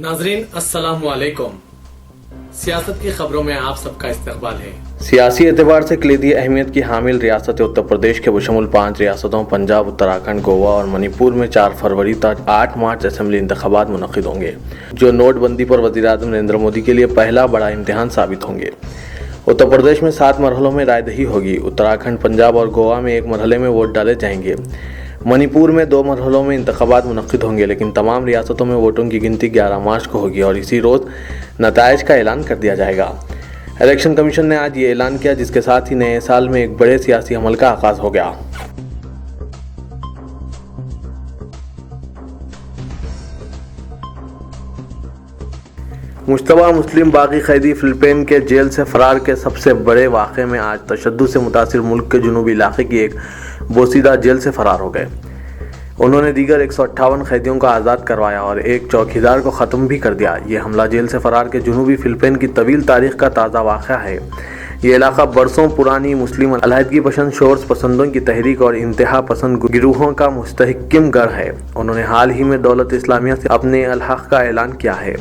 नाजरीन अस्सलाम वालेकुम। सियासत की खबरों में आप सबका इस्तकबाल है। सियासी एतबार से कलीदी अहमियत की हामिल रियासत उत्तर प्रदेश के बशमुल 5 रियासतों पंजाब, उत्तराखंड, गोवा और मणिपुर में 4 फरवरी तक 8 मार्च असेंबली इंतखाबात मुनक्किद होंगे, जो नोटबंदी पर वज़ीर-ए-आज़म नरेंद्र मोदी के लिए पहला बड़ा इम्तिहान साबित होंगे। उत्तर प्रदेश में 7 मरहलों में रायदही होगी। उत्तराखंड, पंजाब और गोवा में एक मरहले में वोट डाले जाएंगे। मणिपुर में 2 मरहलों में इंतखाबात मुनक्किद होंगे, लेकिन तमाम रियासतों में वोटों की गिनती 11 मार्च को होगी और इसी रोज़ नताइज का ऐलान कर दिया जाएगा। इलेक्शन कमीशन ने आज ये ऐलान किया, जिसके साथ ही नए साल में एक बड़े सियासी अमल का आगाज हो गया। मुश्तबा मुस्लिम बागी कैदी फिलिपाइन के जेल से फरार के सबसे बड़े वाक़े में आज तशद्दुद से मुतासिर मुल्क के जुनूबी इलाके की एक बोसीदा जेल से फरार हो गए। उन्होंने दीगर 158 कैदियों को आज़ाद करवाया और एक चौकीदार को ख़त्म भी कर दिया। ये हमला जेल से फरार के जुनूबी फिलिपाइन की तवील तारीख का ताज़ा वाक़या है। ये इलाका बरसों पुरानी मुस्लिम अलहदगी पसंद, शोर्स पसंदों की तहरीक और इंतहा पसंद गिरोहों का मुस्तहकिम गढ़ है। उन्होंने हाल ही में दौलत इस्लामिया से अपने अलहक़ का ऐलान किया है।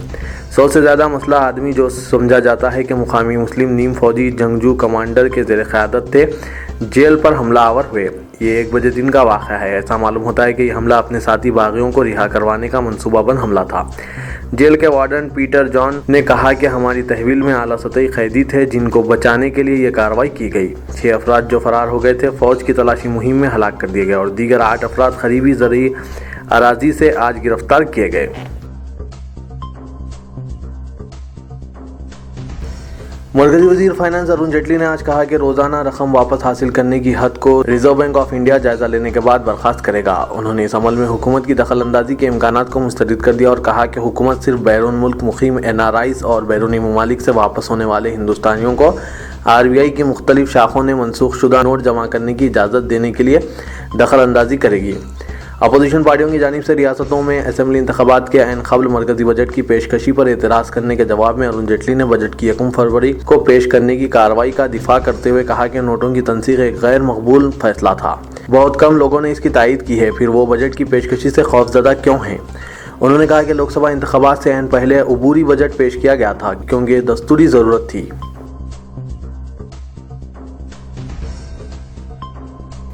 100 से ज़्यादा मसला आदमी, जो समझा जाता है कि मुकामी मुस्लिम नीम फौजी जंगजू कमांडर के ज़ेर क़यादत थे, जेल पर हमलावर हुए। ये 1 बजे दिन का वाक़या है। ऐसा मालूम होता है कि यह हमला अपने साथी बागियों को रिहा करवाने का मनसूबाबंद हमला था। जेल के वार्डन पीटर जॉन ने कहा कि हमारी तहवील में आला सतही कैदी थे, जिनको बचाने के लिए ये कार्रवाई की गई। 6 अफराद जो फरार हो गए थे, फ़ौज की तलाशी मुहिम में हलाक कर दिए गए और दीगर 8 अफराद करीबी ज़रई अराजी से आज गिरफ्तार किए गए। मरकजी वज़ीर फाइनेंस अरुण जेटली ने आज कहा कि रोज़ाना रकम वापस हासिल करने की हद को रिजर्व बैंक ऑफ इंडिया जायज़ा लेने के बाद बर्खास्त करेगा। उन्होंने इस अमल में हुकूमत की दखल अंदाजी के इम्कानात को मुस्तरद कर दिया और कहा कि हुकूमत सिर्फ बैरून मुल्क मुक़ीम NRIs और बैरूनी ममालिक से वापस होने वाले हिंदुस्तानियों को RBI की मुख्तलिफ शाखों ने मनसूख शुदा नोट जमा करने की इजाज़त देने के लिए दखल अंदाजी करेगी। अपोजिशन पार्टियों की जानिब से रियासतों में असेंबली इंतखाबात के ऐन क़ब्ल मरकजी बजट की पेशकशी पर एतराज़ करने के जवाब में अरुण जेटली ने बजट की 1 फरवरी को पेश करने की कार्रवाई का दिफा करते हुए कहा कि नोटों की तनसीख एक गैर मकबूल फैसला था। बहुत कम लोगों ने इसकी तायीद की है, फिर वो बजट की पेशकशी से खौफजदा क्यों हैं? उन्होंने कहा कि लोकसभा इंतखाबात से ऐन पहले अबूरी बजट पेश किया गया था, क्योंकि दस्तूरी ज़रूरत थी।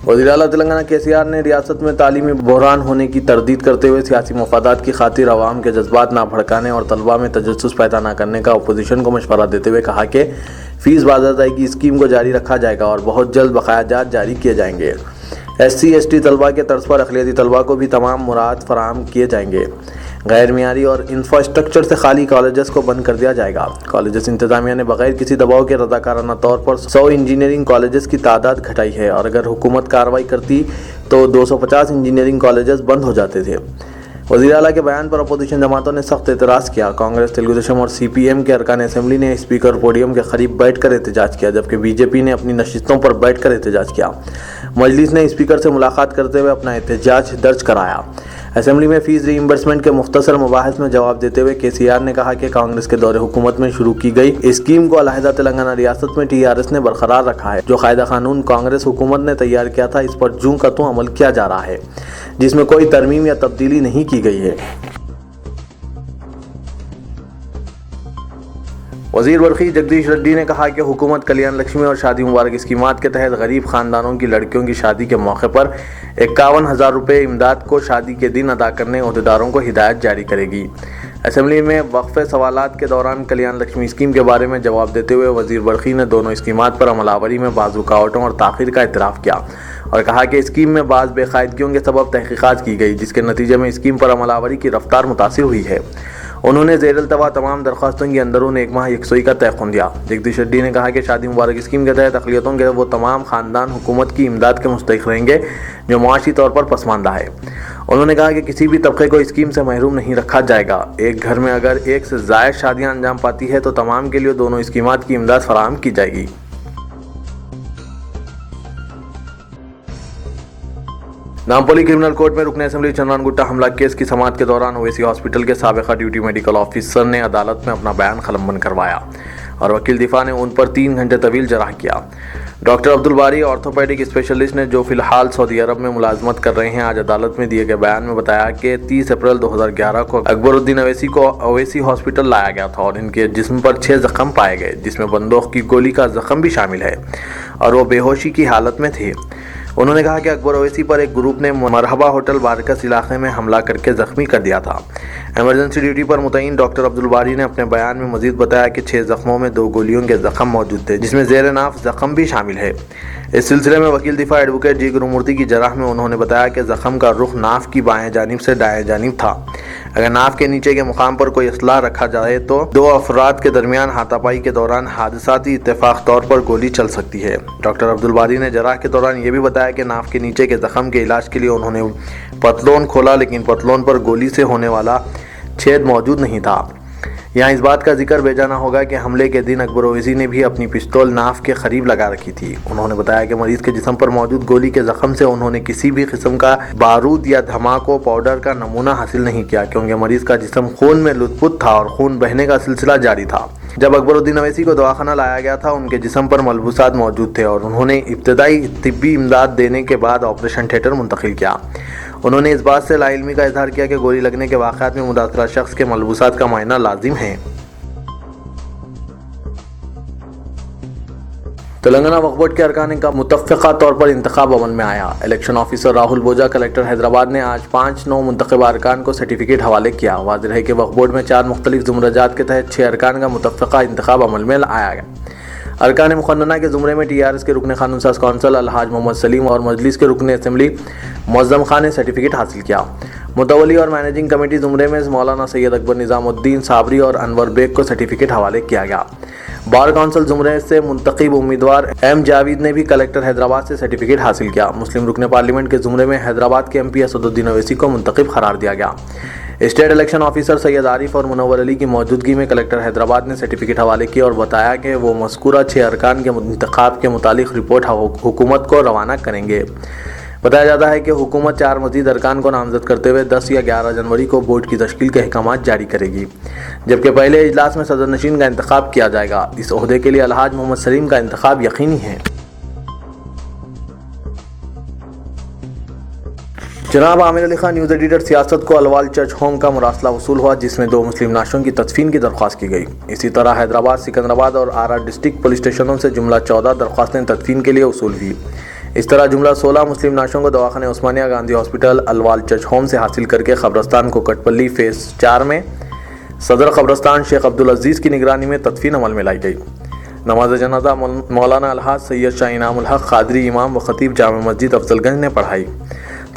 वज़ीर आला तेलंगाना KCR ने रियासत में तालीमी बहरान होने की तरदीद करते हुए सियासी मफादात की खातिर अवाम के जज्बात ना भड़काने और तलबा में तजस्सुस पैदा ना करने का अपोजिशन को मशवरा देते हुए कहा कि फ़ीस बाज़ादाई स्कीम को जारी रखा जाएगा और बहुत जल्द बकायाजात जारी किए जाएंगे। SC/ST तलबा के तर्ज पर अक़लियती तलबा को भी तमाम मुराद फराहम किए जाएंगे। गैर मियारी और इंफ्रास्ट्रक्चर से खाली कॉलेजेस को बंद कर दिया जाएगा। कॉलेजेस इंतज़ामिया ने बगैर किसी दबाव के रज़ाकाराना तौर पर 100 इंजीनियरिंग कॉलेजेस की तादाद घटाई है और अगर हुकूमत कार्रवाई करती तो 250 इंजीनियरिंग कॉलेजेस बंद हो जाते थे। वज़ीर आला के बयान पर अपोजिशन जमातों ने सख्त एतराज़ किया। कांग्रेस, तेलुगुदेशम और CPM के अरकान असेंबली ने स्पीकर पोडियम के करीब बैठकर एहतजाज किया, जबकि BJP ने अपनी नशिस्तों पर बैठकर एहतजाज किया। मजलिस ने स्पीकर से मुलाकात करते हुए अपना एहतजाज दर्ज कराया। असेंबली में फ़ीस रीइंबर्समेंट के मुख्तसर मबाहिस में जवाब देते हुए KCR ने कहा कि कांग्रेस के दौरे हुकूमत में शुरू की गई स्कीम को अलहदा तेलंगाना रियासत में TRS ने बरकरार रखा है। जो कायदा कानून कांग्रेस हुकूमत ने तैयार किया था, इस पर जूं का तूं अमल किया जा रहा है, जिसमें कोई तरमीम या तब्दीली नहीं की गई है। वज़ीर बरक़ी जगदीश रेड्डी ने कहा कि हुकूमत कल्याण लक्ष्मी और शादी मुबारक स्कीमात के तहत गरीब ख़ानदानों की लड़कियों की शादी के मौके पर 51,000 रुपये इमदाद को शादी के दिन अदा करने अहदेदारों को हिदायत जारी करेगी। असेंबली में वक्फ़े सवालात के दौरान कल्याण लक्ष्मी स्कीम के बारे में जवाब देते हुए वज़ीर बरक़ी ने दोनों स्कीमात पर अमलावरी में बाज़ रुकावटों और ताख़ीर का एतराफ़ किया और कहा कि स्कीम में बाज़ बेक़ायदगियों के सबब तहक़ीक़ात की गई, जिसके नतीजे में स्कीम पर अमलावरी की रफ्तार मुतासिर हुई है। उन्होंने ज़ेर-अल्तवा तमाम दरख्वास्तों की अंदरून 1 माह यकसोई का तयक़ुन दिया। जगदीश रेड्डी ने कहा कि शादी मुबारक स्कीम के तहत अक़लियतों के वो तमाम ख़ानदान हुकूमत की इमदाद के मुस्तहिक़ रहेंगे जो मुआशी तौर पर पसमानदा है। उन्होंने कहा कि किसी भी तबके को स्कीम से महरूम नहीं रखा जाएगा। एक घर में अगर 1 से ज़ायद शादियाँ अंजाम पाती है तो तमाम के लिए दोनों स्कीमात की इमदाद फराहम की जाएगी। नामपली क्रिमिनल कोर्ट में रुकन असेंबली चंद्रान गुट्टा हमला केस की समाअत के दौरान ओवैसी हॉस्पिटल के साबिक़ा ड्यूटी मेडिकल ऑफिसर ने अदालत में अपना बयान क़लमबंद करवाया और वकील दिफा ने उन पर 3 घंटे तवील जराह किया। ڈاکٹر عبدالباری آرتھوپیڈک اسپیشلسٹ نے جو فی الحال سعودی عرب میں ملازمت کر رہے ہیں، آج عدالت میں دیے گئے بیان میں بتایا کہ 30 اپریل 2011 کو اکبر الدین اویسی کو اویسی ہاسپٹل لایا گیا تھا اور ان کے جسم پر 6 زخم پائے گئے، جس میں بندوق کی گولی کا زخم بھی شامل ہے اور وہ بے ہوشی کی حالت میں تھے۔ انہوں نے کہا کہ اکبر اویسی پر ایک گروپ نے مرحبا ہوٹل بارکس علاقے میں حملہ کر کے زخمی کر دیا تھا۔ ایمرجنسی ڈیوٹی پر متعین ڈاکٹر عبدالباری نے اپنے بیان میں مزید بتایا کہ 6 زخموں میں 2 گولیوں کے زخم موجود تھے، جس میں زیر ناف زخم بھی شامل ہے۔ اس سلسلے میں وکیل دفاع ایڈوکیٹ جی گرومورتی کی جرح میں انہوں نے بتایا کہ زخم کا رخ ناف کی بائیں جانب سے دائیں جانب تھا۔ اگر ناف کے نیچے کے مقام پر کوئی اسلحہ رکھا جائے تو 2 افراد کے درمیان ہاتھا پائی کے دوران حادثاتی اتفاق طور پر گولی چل سکتی ہے۔ ڈاکٹر عبدالباری نے جرح کے دوران یہ بھی بتایا کہ ناف کے نیچے کے زخم کے علاج کے لیے انہوں نے پتلون کھولا، لیکن پتلون پر گولی سے ہونے والا چھید موجود نہیں تھا۔ یہاں اس بات کا ذکر بھیجا نہ ہوگا کہ حملے کے دن اکبر اویسی نے بھی اپنی پستول ناف کے قریب لگا رکھی تھی۔ انہوں نے بتایا کہ مریض کے جسم پر موجود گولی کے زخم سے انہوں نے کسی بھی قسم کا بارود یا دھماکوں پاؤڈر کا نمونہ حاصل نہیں کیا، کیونکہ مریض کا جسم خون میں لت پت تھا اور خون بہنے کا سلسلہ جاری تھا۔ جب اکبر الدین اویسی کو دواخانہ لایا گیا تھا، ان کے جسم پر ملبوسات موجود تھے اور انہوں نے ابتدائی طبی امداد دینے کے بعد آپریشن تھیٹر منتقل کیا۔ انہوں نے اس بات سے لا علمی کا اظہار کیا کہ گولی لگنے کے واقعات میں متاثرہ شخص کے ملبوسات کا معائنہ لازم ہے۔ تلنگانہ وقف بورڈ کے ارکان کا متفقہ طور پر انتخاب عمل میں آیا۔ Election officer Rahul Bojja collector Hyderabad نے آج 5 نو منتخبہ ارکان کو سرٹیفکیٹ حوالے کیا۔ واضح ہے کہ وقف بورڈ میں 4 مختلف زمرجات کے تحت 6 ارکان کا متفقہ انتخاب عمل میں آیا گیا۔ ارکان مقننہ کے زمرے میں TRS کے رکن قانون ساز کونسل الحاج محمد سلیم اور مجلس کے رکن اسمبلی معظم خان نے سرٹیفکیٹ حاصل کیا۔ متولی اور مینیجنگ کمیٹی زمرے میں مولانا سید اکبر نظام الدین صابری اور انور بیگ کو سرٹیفکیٹ حوالے کیا گیا۔ بار کونسل زمرے سے منتخب امیدوار ایم جاوید نے بھی کلکٹر حیدرآباد سے سرٹیفکیٹ حاصل کیا۔ مسلم رکن پارلیمنٹ کے زمرے میں حیدرآباد کے MP اسد الدین اویسی کو منتخب قرار دیا گیا۔ اسٹیٹ الیکشن آفیسر سید عارف اور منور علی کی موجودگی میں کلکٹر حیدرآباد نے سرٹیفکیٹ حوالے کیا اور بتایا کہ وہ مذکورہ 6 ارکان کے انتخاب کے متعلق رپورٹ حکومت کو روانہ کریں گے۔ بتایا جاتا ہے کہ حکومت 4 مزید ارکان کو نامزد کرتے ہوئے 10 یا 11 جنوری کو بورڈ کی تشکیل کے احکامات جاری کرے گی، جبکہ پہلے اجلاس میں صدر نشین کا انتخاب کیا جائے گا۔ اس عہدے کے لیے الحاج محمد سلیم کا انتخاب یقینی ہے۔ جناب عامر علی خان نیوز ایڈیٹر سیاست کو الوال چرچ ہوم کا مراسلہ وصول ہوا، جس میں 2 مسلم نعشوں کی تدفین کی درخواست کی گئی۔ اسی طرح حیدرآباد، سکندرآباد اور آرا ڈسٹرکٹ پولیس اسٹیشنوں سے جملہ 14 درخواستیں تدفین کے لیے وصول ہوئی۔ اس طرح جملہ 16 مسلم نعشوں کو دواخانہ عثمانیہ گاندھی ہاسپٹل الوال چرچ ہوم سے حاصل کر کے قبرستان کوکٹ-پلی فیز 4 میں صدر قبرستان شیخ عبدالعزیز کی نگرانی میں تدفین عمل میں لائی گئی۔ نماز جنازہ مولانا الحاج سید شاہ انعام الحق قادری امام و خطیب جامع مسجد افضل گنج نے پڑھائی۔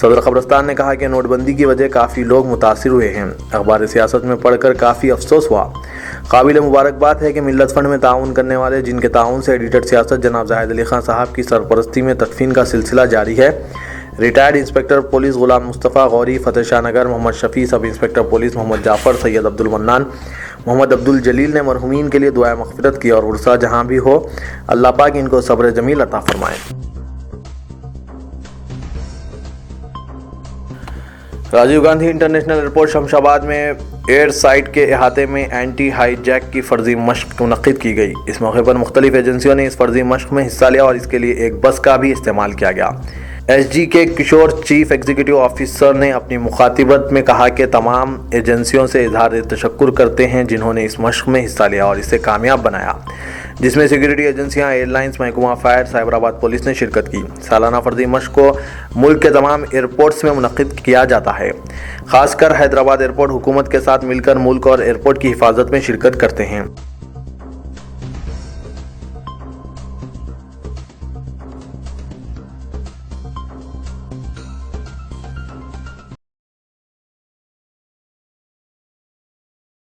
صدر قبرستان نے کہا کہ نوٹ بندی کی وجہ کافی لوگ متاثر ہوئے ہیں۔ اخبار سیاست میں پڑھ کر کافی افسوس ہوا۔ قابل مبارکباد ہے کہ ملت فنڈ میں تعاون کرنے والے، جن کے تعاون سے ایڈیٹر سیاست جناب زاہد علی خان صاحب کی سرپرستی میں تدفین کا سلسلہ جاری ہے۔ Retired inspector police Ghulam Mustafa Ghori, فتح شاہ نگر محمد شفیع، سب انسپکٹر پولیس محمد جعفر، سید عبد المنان، محمد عبد الجلیل نے مرحومین کے لیے دعائے مغفرت کی اور ورثہ جہاں بھی ہو اللہ پاک ان کو صبر جمیل عطا فرمائے۔ راجیو گاندھی انٹرنیشنل ایئرپورٹ شمشاباد میں ایئر سائٹ کے احاطے میں اینٹی ہائی جیک کی فرضی مشق منعقد کی گئی۔ اس موقع پر مختلف ایجنسیوں نے اس فرضی مشق میں حصہ لیا اور اس کے لیے ایک بس کا بھی استعمال کیا گیا۔ SG کے کشور چیف ایگزیکٹو آفیسر نے اپنی مخاطبت میں کہا کہ تمام ایجنسیوں سے اظہار تشکر کرتے ہیں جنہوں نے اس مشق میں حصہ لیا اور اسے کامیاب بنایا، جس میں سیکورٹی ایجنسیاں، ایئر لائنز، محکمہ فائر، سائبرآباد پولیس نے شرکت کی۔ سالانہ فرضی مشق کو ملک کے تمام ایئرپورٹس میں منعقد کیا جاتا ہے۔ خاص کر حیدرآباد ایئرپورٹ حکومت کے ساتھ مل کر ملک اور ایئرپورٹ کی حفاظت میں شرکت کرتے ہیں۔